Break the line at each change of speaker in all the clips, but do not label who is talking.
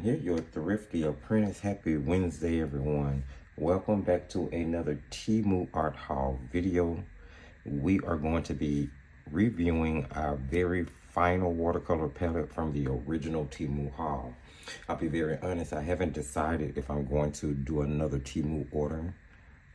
here, your thrifty apprentice. Happy Wednesday, everyone. Welcome back to another Temu Art Haul video. We are going to be reviewing our very final watercolor palette from the original Temu haul. I'll be very honest, I haven't decided if I'm going to do another Temu order.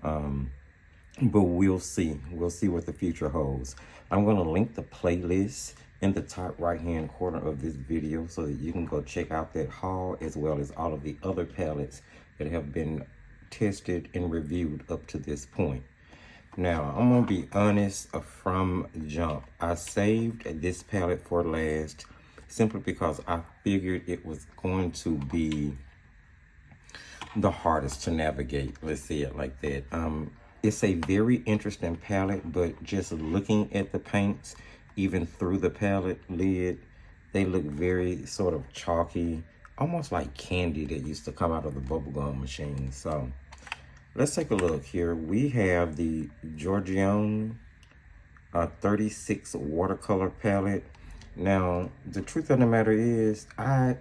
But we'll see. We'll see what the future holds. I'm going to link the playlist in the top right hand corner of this video so that you can go check out that haul as well as all of the other palettes that have been tested and reviewed up to this point. Now, I'm going to be honest from jump. I saved this palette for last simply because I figured it was going to be the hardest to navigate. Let's say it like that. It's a very interesting palette, but just looking at the paints, even through the palette lid, they look very sort of chalky, almost like candy that used to come out of the bubblegum machine. So let's take a look here. We have the Giorgione 36 watercolor palette. Now, the truth of the matter is, I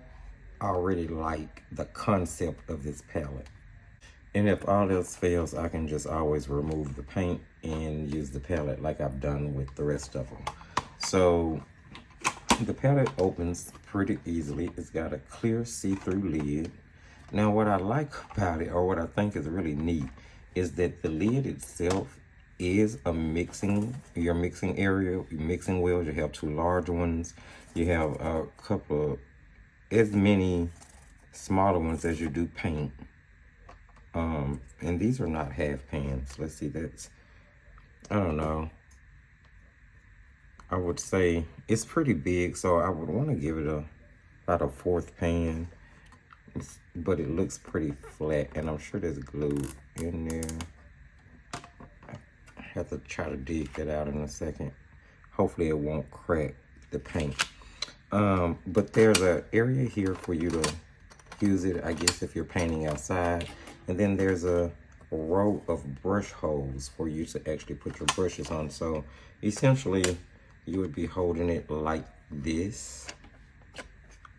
already like the concept of this palette. And if all else fails, I can just always remove the paint and use the palette like I've done with the rest of them. So the palette opens pretty easily. It's got a clear see-through lid. Now what I like about it, or what I think is really neat, is that the lid itself is a your mixing area, your mixing wheels. You have two large ones. You have a couple of, as many smaller ones as you do paint. And these are not half pans. Let's see, that's, I don't know. I would say it's pretty big, so I would want to give it about a fourth pan. But it looks pretty flat, and I'm sure there's glue in there. I have to try to dig that out in a second. Hopefully it won't crack the paint. But there's an area here for you to use it, I guess, if you're painting outside. And then there's a row of brush holes for you to actually put your brushes on. So essentially, you would be holding it like this,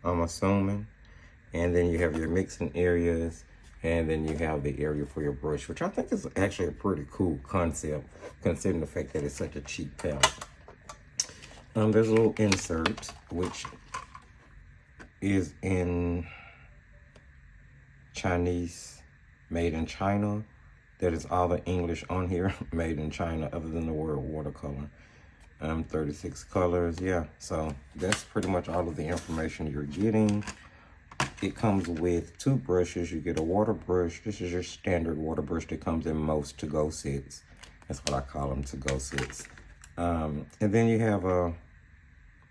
I'm assuming. And then you have your mixing areas, and then you have the area for your brush, which I think is actually a pretty cool concept, considering the fact that it's such a cheap palette. There's a little insert, which is in Chinese, made in China. That is all the English on here, made in China, other than the word watercolor. 36 colors, yeah. So that's pretty much all of the information you're getting. It comes with two brushes. You get a water brush. This is your standard water brush that comes in most to-go sets. That's what I call them, to-go sets. And then you have a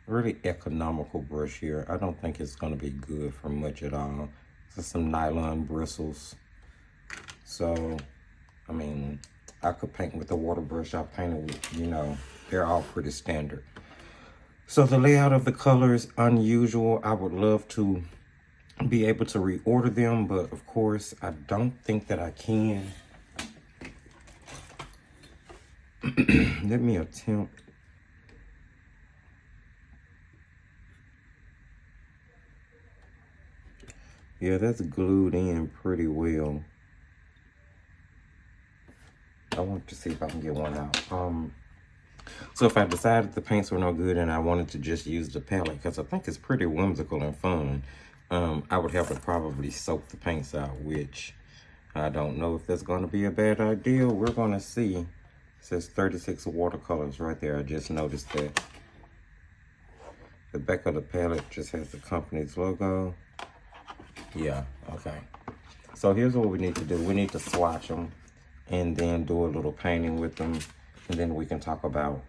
really economical brush here. I don't think it's going to be good for much at all. Just some nylon bristles. So, I mean, I could paint with the water brush I painted with, you know, they're all pretty standard. So the layout of the color is unusual. I would love to be able to reorder them, but of course, I don't think that I can. Let me attempt. Yeah, that's glued in pretty well. I want to see if I can get one out. So if I decided the paints were no good and I wanted to just use the palette, because I think it's pretty whimsical and fun, I would have to probably soak the paints out, which I don't know if that's going to be a bad idea. We're going to see. It says 36 watercolors right there. I just noticed that. The back of the palette just has the company's logo. Yeah, okay. So here's what we need to do. We need to swatch them and then do a little painting with them, and then we can talk about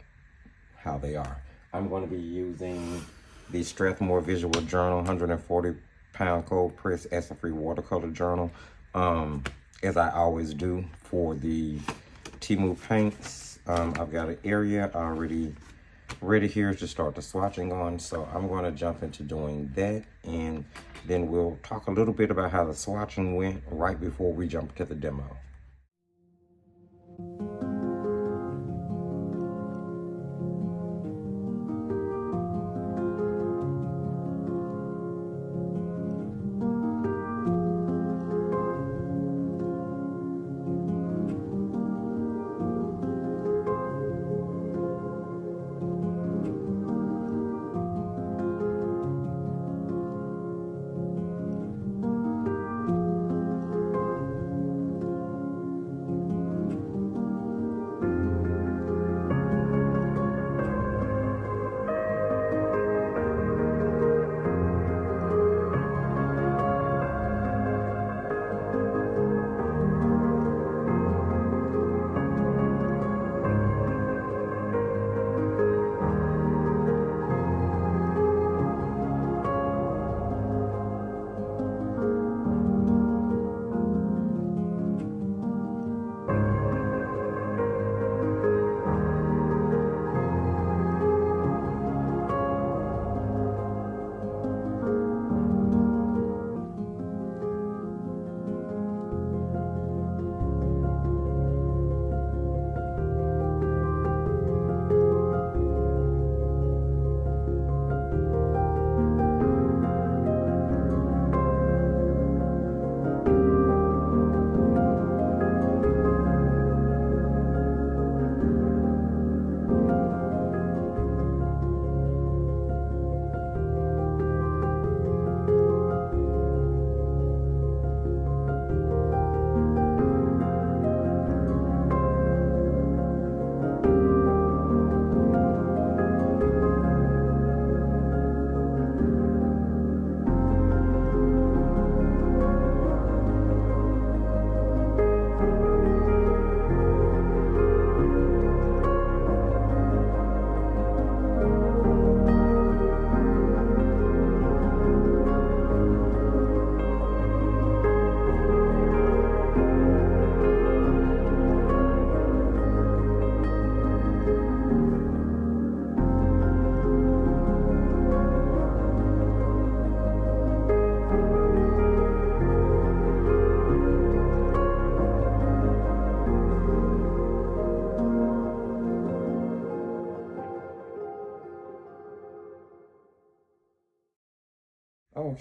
how they are. I'm going to be using the Strathmore Visual Journal 140-pound cold press acid-free watercolor journal, as I always do for the Temu paints. I've got an area already ready here to start the swatching on, so I'm going to jump into doing that, and then we'll talk a little bit about how the swatching went right before we jump to the demo.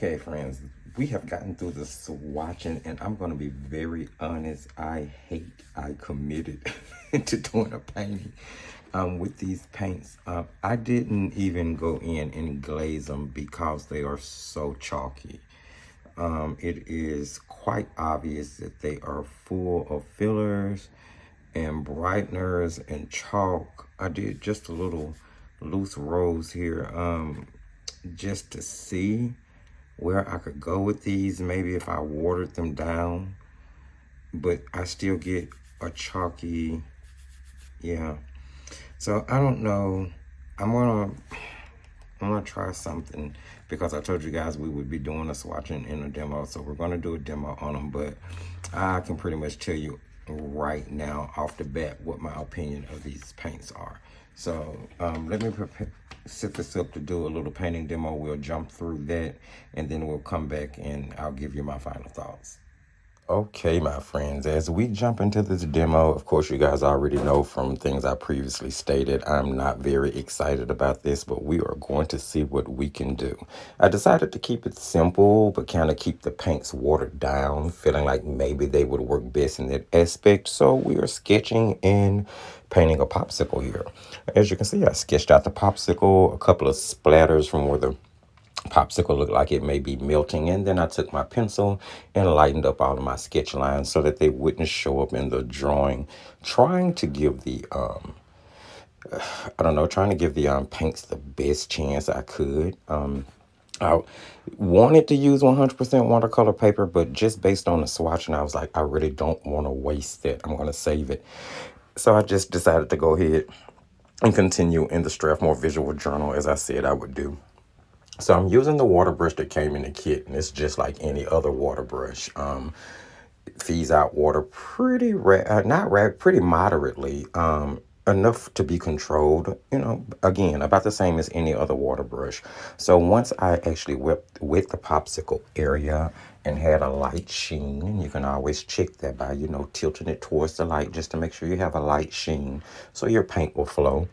Okay, friends, we have gotten through the swatching, and I'm going to be very honest. I committed to doing a painting with these paints. I didn't even go in and glaze them because they are so chalky. It is quite obvious that they are full of fillers and brighteners and chalk. I did just a little loose rose here just to see where I could go with these, maybe if I watered them down, but I still get a chalky, yeah. So I don't know. I'm gonna try something because I told you guys we would be doing a swatching in a demo. So we're gonna do a demo on them, but I can pretty much tell you right now off the bat what my opinion of these paints are. So let me set this up to do a little painting demo. We'll jump through that and then we'll come back and I'll give you my final thoughts. Okay, my friends, as we jump into this demo, of course, you guys already know from things I previously stated, I'm not very excited about this, but we are going to see what we can do. I decided to keep it simple, but kind of keep the paints watered down, feeling like maybe they would work best in that aspect. So we are sketching and painting a popsicle here. As you can see, I sketched out the popsicle, a couple of splatters from where the popsicle looked like it may be melting, and then I took my pencil and lightened up all of my sketch lines so that they wouldn't show up in the drawing, trying to give the paints the best chance I could. I wanted to use 100% watercolor paper, but just based on the swatching, I was like, I really don't want to waste it. I'm going to save it. So I just decided to go ahead and continue in the Strathmore visual journal as I said I would do. So I'm using the water brush that came in the kit, and it's just like any other water brush. It feeds out water pretty pretty moderately, enough to be controlled. You know, again, about the same as any other water brush. So once I actually wet the popsicle area and had a light sheen, and you can always check that by tilting it towards the light just to make sure you have a light sheen, so your paint will flow.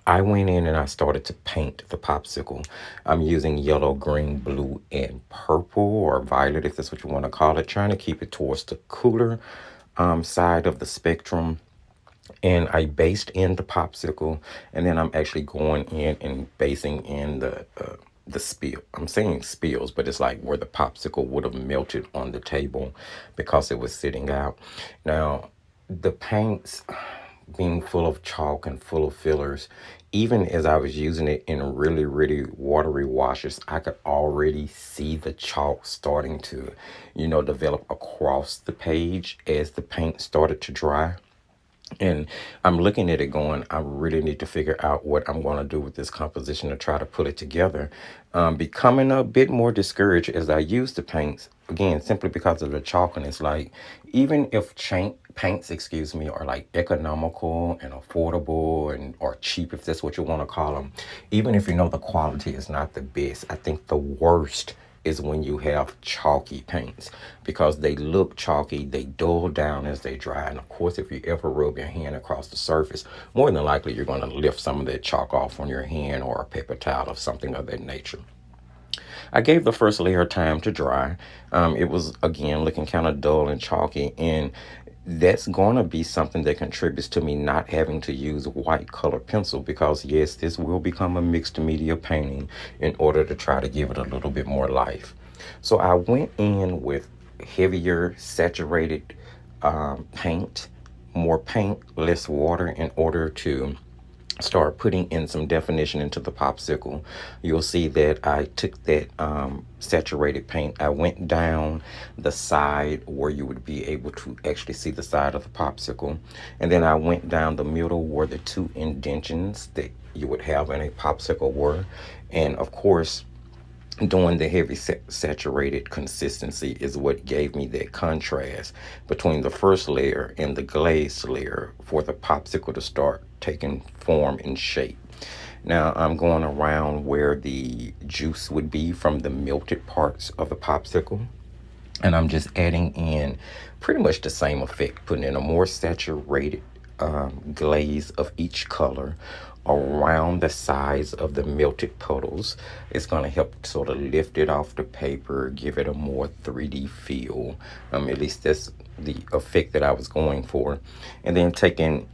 I went in and I started to paint the popsicle. I'm using yellow, green, blue, and purple, or violet, if that's what you want to call it, trying to keep it towards the cooler side of the spectrum. And I based in the popsicle, and then I'm actually going in and basing in the spill. I'm saying spills, but it's like where the popsicle would have melted on the table because it was sitting out. Now, the paints being full of chalk and full of fillers, even as I was using it in really, really watery washes, I could already see the chalk starting to, develop across the page as the paint started to dry. And I'm looking at it going, I really need to figure out what I'm going to do with this composition to try to put it together. Becoming a bit more discouraged as I use the paints, again, simply because of the chalkiness. Like, even if paints, are like economical and affordable or cheap, if that's what you want to call them, even if the quality is not the best, I think the worst is when you have chalky paints, because they look chalky, they dull down as they dry. And of course, if you ever rub your hand across the surface, more than likely you're going to lift some of that chalk off on your hand or a paper towel or something of that nature. I gave the first layer time to dry. It was, again, looking kind of dull and chalky, and that's going to be something that contributes to me not having to use white color pencil, because yes, this will become a mixed media painting in order to try to give it a little bit more life. So I went in with heavier saturated paint, more paint, less water, in order to start putting in some definition into the popsicle. You'll see that I took that saturated paint, I went down the side where you would be able to actually see the side of the popsicle, and then I went down the middle where the two indentions that you would have in a popsicle were. And of course, doing the heavy saturated consistency is what gave me that contrast between the first layer and the glazed layer for the popsicle to start taking form and shape. Now I'm going around where the juice would be from the melted parts of the popsicle, and I'm just adding in pretty much the same effect, putting in a more saturated glaze of each color around the sides of the melted puddles. It's going to help sort of lift it off the paper, give it a more 3D feel. At least that's the effect that I was going for. And then taking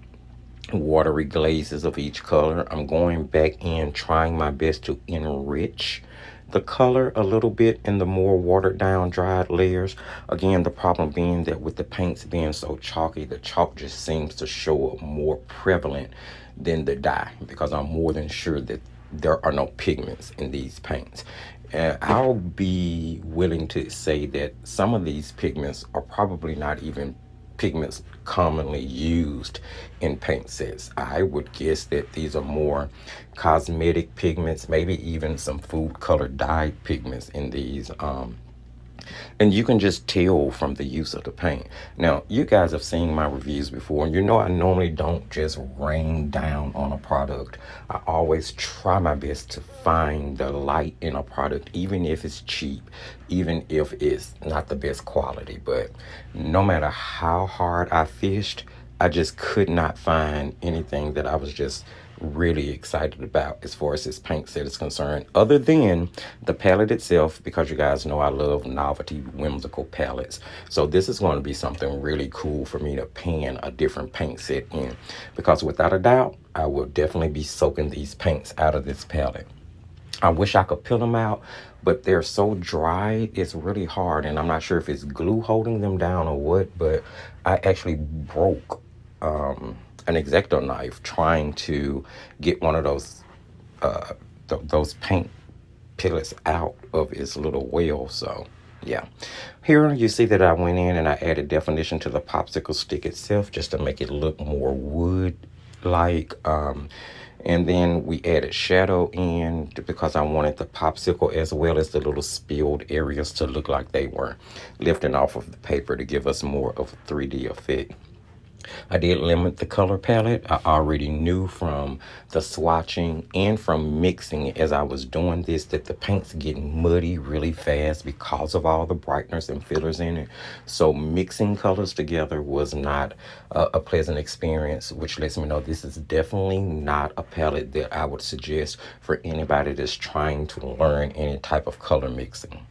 watery glazes of each color, I'm going back in, trying my best to enrich the color a little bit in the more watered down dried layers. Again, the problem being that with the paints being so chalky, the chalk just seems to show up more prevalent than the dye, because I'm more than sure that there are no pigments in these paints. And I'll be willing to say that some of these pigments are probably not even pigments commonly used in paint sets. I would guess that these are more cosmetic pigments, maybe even some food color dye pigments in these. And you can just tell from the use of the paint. Now, you guys have seen my reviews before, and you know I normally don't just rain down on a product. I always try my best to find the light in a product, even if it's cheap, even if it's not the best quality. But no matter how hard I fished, I just could not find anything that I was just really excited about as far as this paint set is concerned, other than the palette itself, because you guys know I love novelty whimsical palettes. So this is going to be something really cool for me to pan a different paint set in, because without a doubt I will definitely be soaking these paints out of this palette. I wish I could peel them out, but they're so dry, it's really hard, and I'm not sure if it's glue holding them down or what, but I actually broke an X-Acto knife trying to get one of those paint pellets out of its little well. So yeah, here you see that I went in and I added definition to the popsicle stick itself just to make it look more wood like. And then we added shadow in because I wanted the popsicle as well as the little spilled areas to look like they were lifting off of the paper to give us more of a 3D effect. I did limit the color palette. I already knew from the swatching and from mixing as I was doing this that the paint's getting muddy really fast because of all the brighteners and fillers in it. So mixing colors together was not a pleasant experience, which lets me know this is definitely not a palette that I would suggest for anybody that's trying to learn any type of color mixing.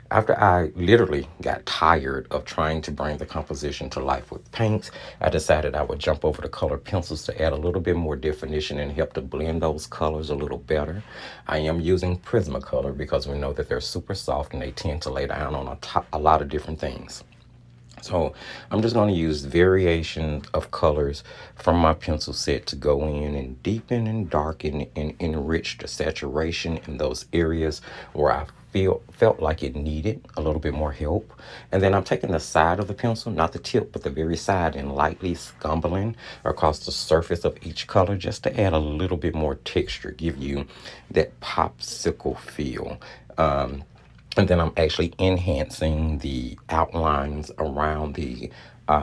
After I literally got tired of trying to bring the composition to life with paints, I decided I would jump over to colored pencils to add a little bit more definition and help to blend those colors a little better. I am using Prismacolor because we know that they're super soft and they tend to lay down on a lot of different things. So I'm just going to use variations of colors from my pencil set to go in and deepen and darken and enrich the saturation in those areas where I felt like it needed a little bit more help. And then I'm taking the side of the pencil, not the tip, but the very side, and lightly scumbling across the surface of each color just to add a little bit more texture, give you that popsicle feel. And then I'm actually enhancing the outlines around the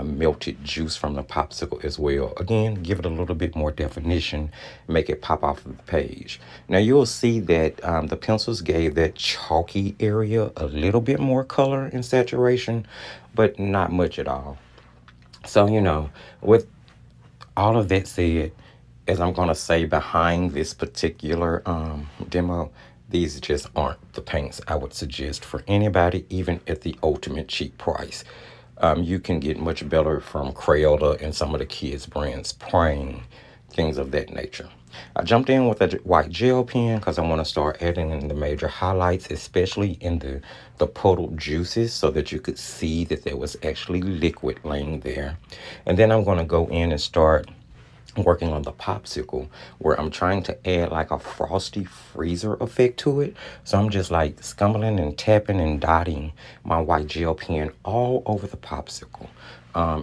melted juice from the popsicle as well. Again, give it a little bit more definition, make it pop off of the page. Now you'll see that the pencils gave that chalky area a little bit more color and saturation, but not much at all. So, you know, with all of that said, as I'm going to say behind this particular demo, these just aren't the paints I would suggest for anybody, even at the ultimate cheap price. You can get much better from Crayola and some of the kids' brands, Prang, things of that nature. I jumped in with a white gel pen because I want to start adding in the major highlights, especially in the puddled juices, so that you could see that there was actually liquid laying there. And then I'm going to go in and start working on the popsicle, where I'm trying to add like a frosty freezer effect to it. So I'm just like scumbling and tapping and dotting my white gel pen all over the popsicle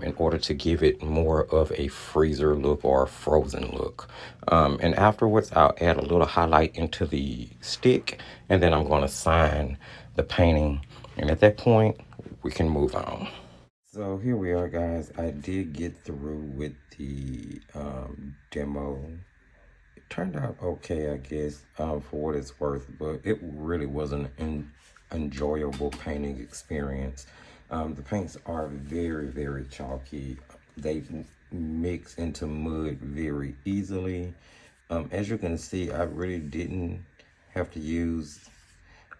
in order to give it more of a freezer look or a frozen look. And afterwards, I'll add a little highlight into the stick, and then I'm going to sign the painting. And at that point, we can move on. So here we are, guys. I did get through with the demo. It turned out okay, I guess, for what it's worth, but it really wasn't an enjoyable painting experience. The paints are very, very chalky. They mix into mud very easily. As you can see, I really didn't have to use,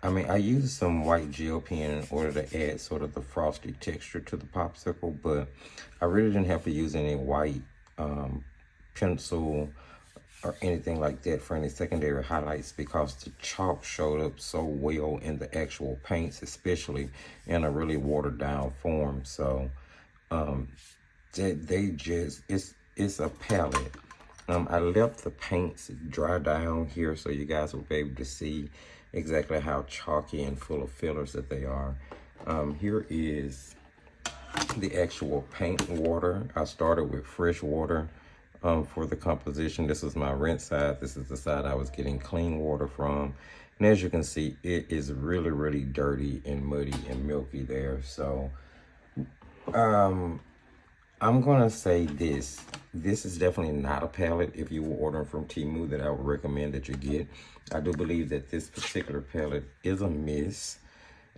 I used some white gel pen in order to add sort of the frosty texture to the popsicle, but I really didn't have to use any white pencil or anything like that for any secondary highlights, because the chalk showed up so well in the actual paints, especially in a really watered down form. So it's a palette. I left the paints dry down here so you guys will be able to see exactly how chalky and full of fillers that they are. Here is the actual paint water. I started with fresh water for the composition. This is my rinse side. This is the side I was getting clean water from. And as you can see, it is really, really dirty and muddy and milky there. So I'm gonna say this is definitely not a palette, if you were ordering from Temu, that I would recommend that you get. I do believe that this particular palette is a miss,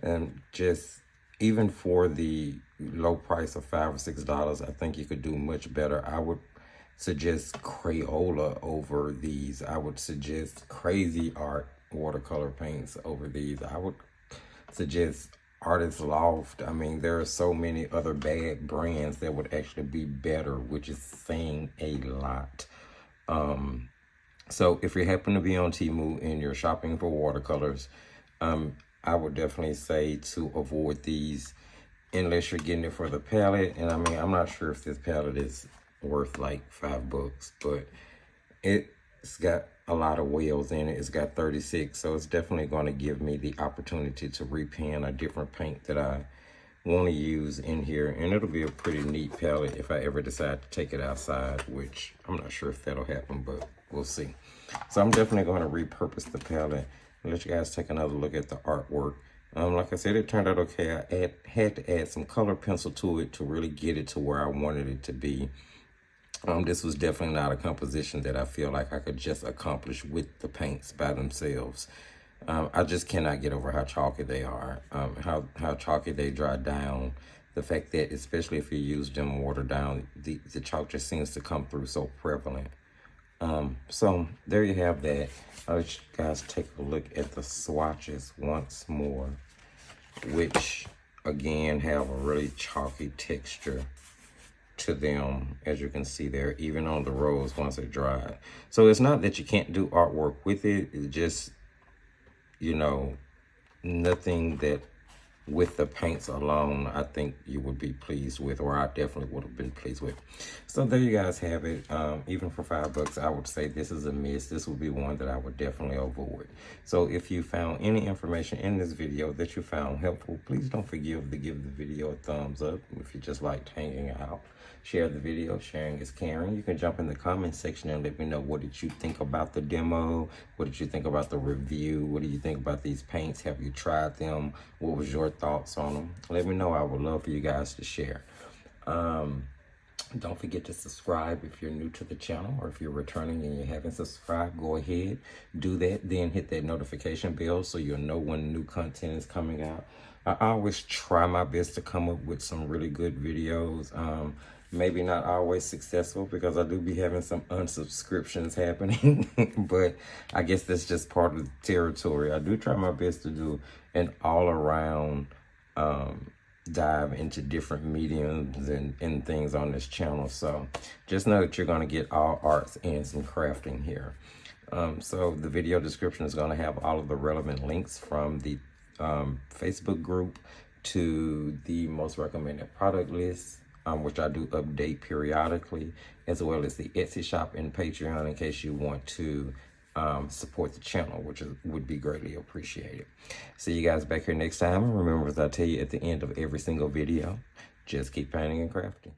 and just even for the low price of $5 or $6, I think you could do much better. I would suggest Crayola over these. I would suggest Crazy Art watercolor paints over these. I would suggest Artist Loft. I mean, there are so many other bad brands that would actually be better, which is saying a lot. So if you happen to be on Temu and you're shopping for watercolors, I would definitely say to avoid these unless you're getting it for the palette. And I mean, I'm not sure if this palette is worth like $5, but it's got a lot of whales in it. It's got 36, so it's definitely going to give me the opportunity to repan a different paint that I want to use in here, and it'll be a pretty neat palette if I ever decide to take it outside, which I'm not sure if that'll happen, but we'll see. So I'm definitely going to repurpose the palette and let you guys take another look at the artwork. Like I said, it turned out okay. I had to add some color pencil to it to really get it to where I wanted it to be. This was definitely not a composition that I feel like I could just accomplish with the paints by themselves. I just cannot get over how chalky they are, how chalky they dry down. The fact that, especially if you use them watered down, the chalk just seems to come through so prevalent. So there you have that. I'll let you guys take a look at the swatches once more, which again have a really chalky texture to them, as you can see there, even on the rose once it dried. So it's not that you can't do artwork with it, it's just, you know, nothing that with the paints alone I think you would be pleased with, or I definitely would have been pleased with. So there you guys have it. Even for $5, I would say this is a miss. This would be one that I would definitely avoid. So if you found any information in this video that you found helpful, please don't forget to give the video a thumbs up. If you just liked hanging out, share the video. Sharing is caring. You can jump in the comment section and let me know, what did you think about the demo? What did you think about the review? What do you think about these paints? Have you tried them? What was your thoughts on them? Let me know. I would love for you guys to share. Don't forget to subscribe if you're new to the channel, or if you're returning and you haven't subscribed, go ahead, do that. Then hit that notification bell so you'll know when new content is coming out. I always try my best to come up with some really good videos. Maybe not always successful, because I do be having some unsubscriptions happening, but I guess that's just part of the territory. I do try my best to do an all-around dive into different mediums and things on this channel. So just know that you're going to get all arts and some crafting here. So the video description is going to have all of the relevant links from the Facebook group to the most recommended product list, which I do update periodically, as well as the Etsy shop and Patreon, in case you want to support the channel, which would be greatly appreciated. See you guys back here next time. Remember, as I tell you at the end of every single video, just keep painting and crafting.